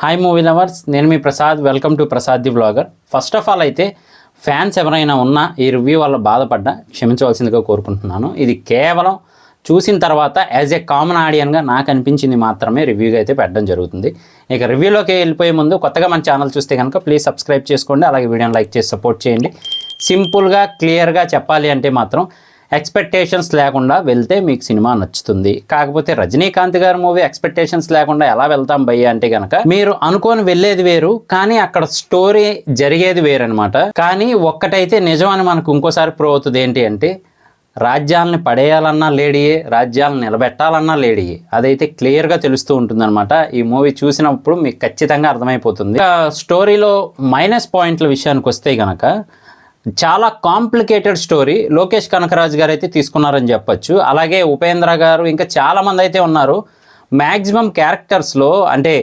Hi movie lovers, నేను మీ Prasad. Welcome to Prasad the vlogger. First of all అయితే fans ఎవరైనా ఉన్నా ఈ రివ్యూ వల్ల బాధపడ్డా క్షమించవలసిందిగా కోరుకుంటున్నాను. ఇది కేవలం చూసిన తర్వాత యాజ్ ఏ కామన్ ఆడియన్గా నాకు అనిపించింది మాత్రమే రివ్యూగా అయితే పెట్టడం జరుగుతుంది. ఇక రివ్యూలోకి వెళ్ళిపోయే ముందు కొత్తగా మన ఛానల్ చూస్తే కనుక ప్లీజ్ సబ్స్క్రైబ్ చేసుకోండి, అలాగే వీడియోని లైక్ చేసి సపోర్ట్ చేయండి. సింపుల్గా క్లియర్గా చెప్పాలి అంటే మాత్రం ఎక్స్పెక్టేషన్స్ లేకుండా వెళ్తే మీకు సినిమా నచ్చుతుంది. కాకపోతే రజనీకాంత్ గారి మూవీ ఎక్స్పెక్టేషన్స్ లేకుండా ఎలా వెళ్తాం భయ్య అంటే కనుక మీరు అనుకోని వెళ్ళేది వేరు, కానీ అక్కడ స్టోరీ జరిగేది వేరు అనమాట. కానీ ఒక్కటైతే నిజం అని మనకు ఇంకోసారి ప్రూవ్ అవుతుంది. ఏంటి అంటే రాజ్యాలని పడేయాలన్నా లేడీయే, రాజ్యాలను నిలబెట్టాలన్నా లేడీయే. అదైతే క్లియర్గా తెలుస్తూ ఉంటుందన్నమాట. ఈ మూవీ చూసినప్పుడు మీకు ఖచ్చితంగా అర్థమైపోతుంది. స్టోరీలో మైనస్ పాయింట్ల విషయానికి వస్తే కనుక చాలా కాంప్లికేటెడ్ స్టోరీ లోకేష్ కనకరాజు గారు అయితే తీసుకున్నారని చెప్పొచ్చు. అలాగే ఉపేంద్ర గారు ఇంకా చాలామంది అయితే ఉన్నారు. మ్యాక్సిమం క్యారెక్టర్స్లో అంటే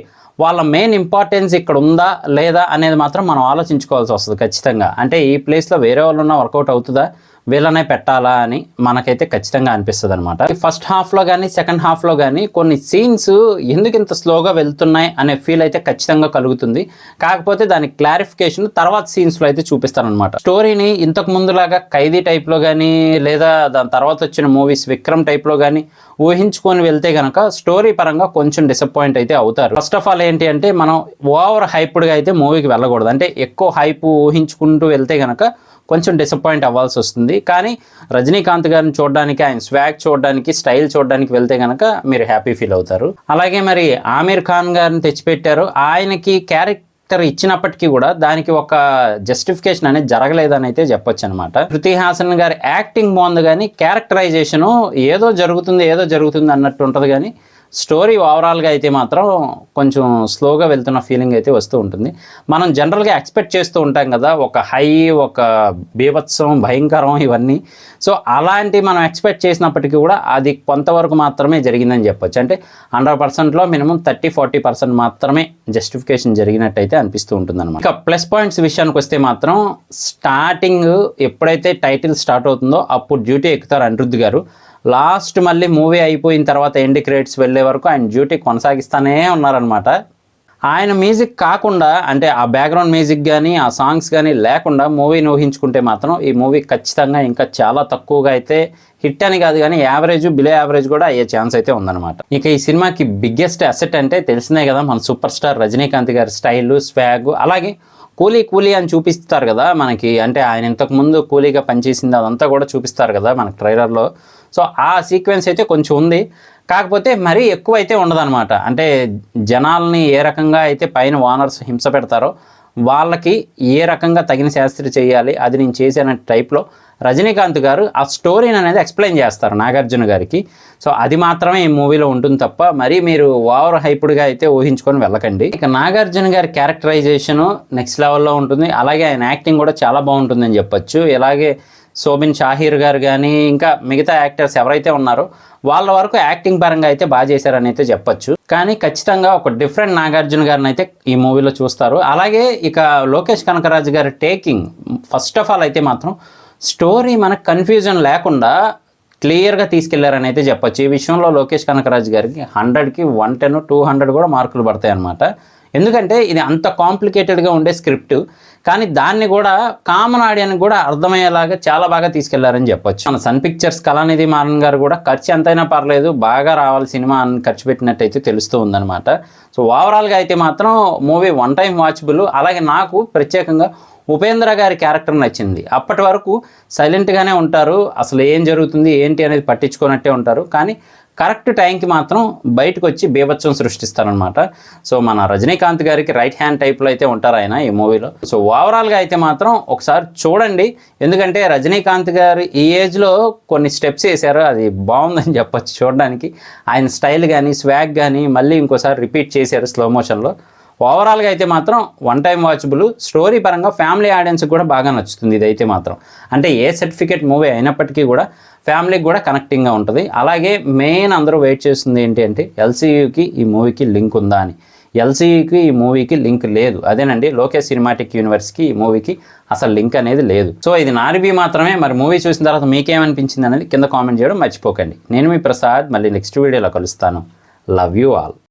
వాళ్ళ మెయిన్ ఇంపార్టెన్స్ ఇక్కడ ఉందా లేదా అనేది మాత్రం మనం ఆలోచించుకోవాల్సి వస్తుంది ఖచ్చితంగా. అంటే ఈ ప్లేస్లో వేరే వాళ్ళు ఉన్నా వర్కౌట్ అవుతుందా, వీళ్ళనే పెట్టాలా అని మనకైతే ఖచ్చితంగా అనిపిస్తుంది అనమాట. ఫస్ట్ హాఫ్లో కానీ సెకండ్ హాఫ్లో కానీ కొన్ని సీన్స్ ఎందుకు ఇంత స్లోగా వెళ్తున్నాయి అనే ఫీల్ అయితే ఖచ్చితంగా కలుగుతుంది. కాకపోతే దానికి క్లారిఫికేషన్ తర్వాత సీన్స్లో అయితే చూపిస్తారనమాట. స్టోరీని ఇంతకు ముందులాగా ఖైదీ టైప్లో కానీ లేదా దాని తర్వాత వచ్చిన మూవీస్ విక్రమ్ టైప్లో కానీ ఊహించుకొని వెళ్తే కనుక స్టోరీ పరంగా కొంచెం డిసప్పాయింట్ అయితే అవుతారు. ఫస్ట్ ఆఫ్ ఆల్ ఏంటి అంటే మనం ఓవర్ హైప్డ్గా అయితే మూవీకి వెళ్ళకూడదు. అంటే ఎక్కువ హైప్ ఊహించుకుంటూ వెళ్తే కనుక కొంచెం డిసప్పాయింట్ అవ్వాల్సి వస్తుంది. కానీ రజనీకాంత్ గారిని చూడడానికి, ఆయన స్వాగ్ చూడడానికి, స్టైల్ చూడడానికి వెళ్తే కనుక మీరు హ్యాపీ ఫీల్ అవుతారు. అలాగే మరి ఆమీర్ ఖాన్ గారిని తెచ్చిపెట్టారు. ఆయనకి క్యారెక్టర్ ఇచ్చినప్పటికీ కూడా దానికి ఒక జస్టిఫికేషన్ అనేది జరగలేదని అయితే చెప్పొచ్చు అనమాట. శృతి హాసన్ గారి యాక్టింగ్ బాగుంది, కానీ క్యారెక్టరైజేషను ఏదో జరుగుతుంది అన్నట్టు ఉంటుంది. కానీ స్టోరీ ఓవరాల్గా అయితే మాత్రం కొంచెం స్లోగా వెళ్తున్న ఫీలింగ్ అయితే వస్తూ ఉంటుంది. మనం జనరల్గా ఎక్స్పెక్ట్ చేస్తూ ఉంటాం కదా, ఒక హై, ఒక బీభత్సం, భయంకరం ఇవన్నీ. సో అలాంటి మనం ఎక్స్పెక్ట్ చేసినప్పటికీ కూడా అది కొంతవరకు మాత్రమే జరిగిందని చెప్పొచ్చు. అంటే 100%లో మినిమం 30-40% మాత్రమే జస్టిఫికేషన్ జరిగినట్టయితే అనిపిస్తూ ఉంటుంది అనమాట. ఇక ప్లస్ పాయింట్స్ విషయానికి వస్తే మాత్రం స్టార్టింగ్ ఎప్పుడైతే టైటిల్ స్టార్ట్ అవుతుందో అప్పుడు డ్యూటీ ఎక్కుతారు అనిరుద్ధ్ గారు. లాస్ట్ మళ్ళీ మూవీ అయిపోయిన తర్వాత ఎండ్ క్రెడిట్స్ వెళ్ళే వరకు ఆయన డ్యూటీ కొనసాగిస్తూనే ఉన్నారనమాట. ఆయన మ్యూజిక్ కాకుండా అంటే ఆ బ్యాక్గ్రౌండ్ మ్యూజిక్ కానీ ఆ సాంగ్స్ కానీ లేకుండా మూవీని ఊహించుకుంటే మాత్రం ఈ మూవీ ఖచ్చితంగా ఇంకా చాలా తక్కువగా అయితే హిట్ అని కాదు కానీ యావరేజ్, బిలో యావరేజ్ కూడా అయ్యే ఛాన్స్ అయితే ఉందన్నమాట. ఇక ఈ సినిమాకి బిగ్గెస్ట్ అసెట్ అంటే తెలిసిందే కదా, మన సూపర్ స్టార్ రజనీకాంత్ గారి స్టైలు, స్వాగ్, అలాగే కూలీ అని చూపిస్తారు కదా మనకి. అంటే ఆయన ఇంతకుముందు కూలీగా పనిచేసింది అదంతా కూడా చూపిస్తారు కదా మనకి ట్రైలర్లో. సో ఆ సీక్వెన్స్ అయితే కొంచెం ఉంది, కాకపోతే మరీ ఎక్కువ అయితే ఉండదన్నమాట. అంటే జనాల్ని ఏ రకంగా అయితే పైన ఓనర్స్ హింస పెడతారో వాళ్ళకి ఏ రకంగా తగిన శాస్త్రి చేయాలి అది నేను చేసిన టైప్లో రజనీకాంత్ గారు ఆ స్టోరీని అనేది ఎక్స్ప్లెయిన్ చేస్తారు నాగార్జున గారికి. సో అది మాత్రమే ఈ మూవీలో ఉంటుంది తప్ప మరీ మీరు ఓవర్ హైప్డ్గా అయితే ఊహించుకొని వెళ్ళకండి. ఇక నాగార్జున గారి క్యారెక్టరైజేషను నెక్స్ట్ లెవెల్లో ఉంటుంది. అలాగే ఆయన యాక్టింగ్ కూడా చాలా బాగుంటుందని చెప్పొచ్చు. ఇలాగే సోబిన్ షాహీర్ గారు కానీ ఇంకా మిగతా యాక్టర్స్ ఎవరైతే ఉన్నారో వాళ్ళ వరకు యాక్టింగ్ పరంగా అయితే బాగా చేశారని అయితే చెప్పొచ్చు. కానీ ఖచ్చితంగా ఒక డిఫరెంట్ నాగార్జున గారిని అయితే ఈ మూవీలో చూస్తారు. అలాగే ఇక లోకేష్ కనకరాజు గారి టేకింగ్ ఫస్ట్ ఆఫ్ ఆల్ అయితే మాత్రం స్టోరీ మనకు కన్ఫ్యూజన్ లేకుండా క్లియర్గా తీసుకెళ్లారని అయితే చెప్పొచ్చు. ఈ విషయంలో లోకేష్ కనకరాజు గారికి 100కి 110, 200 కూడా మార్కులు పడతాయి అన్నమాట. ఎందుకంటే ఇది అంత కాంప్లికేటెడ్గా ఉండే స్క్రిప్ట్, కానీ దాన్ని కూడా కామన్ ఆడియన్కి కూడా అర్థమయ్యేలాగా చాలా బాగా తీసుకెళ్లారని చెప్పొచ్చు. మన సన్ పిక్చర్స్ కళానిధి మారన్ గారు కూడా ఖర్చు ఎంతైనా పర్లేదు బాగా రావాలి సినిమా అని ఖర్చు పెట్టినట్టయితే తెలుస్తూ ఉందన్నమాట. సో ఓవరాల్గా అయితే మాత్రం మూవీ వన్ టైం వాచబుల్. అలాగే నాకు ప్రత్యేకంగా ఉపేంద్ర గారి క్యారెక్టర్ నచ్చింది. అప్పటి వరకు సైలెంట్గానే ఉంటారు, అసలు ఏం జరుగుతుంది ఏంటి అనేది పట్టించుకున్నట్టే ఉంటారు. కానీ కరెక్ట్ టైంకి మాత్రం బయటకు వచ్చి బీభత్సం సృష్టిస్తారనమాట. సో మన రజనీకాంత్ గారికి రైట్ హ్యాండ్ టైప్లో అయితే ఉంటారు ఆయన ఈ మూవీలో. సో ఓవరాల్గా అయితే మాత్రం ఒకసారి చూడండి. ఎందుకంటే రజనీకాంత్ గారు ఈ ఏజ్లో కొన్ని స్టెప్స్ వేశారు, అది బాగుందని చెప్పొచ్చు చూడడానికి. ఆయన స్టైల్ కానీ స్వాగ్ కానీ మళ్ళీ ఇంకోసారి రిపీట్ చేశారు స్లో మోషన్లో. ఓవరాల్గా అయితే మాత్రం వన్ టైం వాచబుల్. స్టోరీ పరంగా ఫ్యామిలీ ఆడియన్స్కి కూడా బాగా నచ్చుతుంది ఇదైతే మాత్రం. అంటే ఏ సర్టిఫికేట్ మూవీ అయినప్పటికీ కూడా ఫ్యామిలీకి కూడా కనెక్టింగ్గా ఉంటుంది. అలాగే మెయిన్ అందరూ వెయిట్ చేస్తుంది ఏంటి అంటే ఎల్సీయూకి ఈ మూవీకి లింక్ ఉందా అని. ఎల్సీయూకి ఈ మూవీకి లింక్ లేదు. అదేనండి, లోకేష్ సినిమాటిక్ యూనివర్స్కి ఈ మూవీకి అసలు లింక్ అనేది లేదు. సో ఇది నా రివ్యూ మాత్రమే. మరి మూవీ చూసిన తర్వాత మీకేమనిపించింది అనేది కింద కామెంట్ చేయడం మర్చిపోకండి. నేను మీ ప్రసాద్, మళ్ళీ నెక్స్ట్ వీడియోలో కలుస్తాను. Love you all.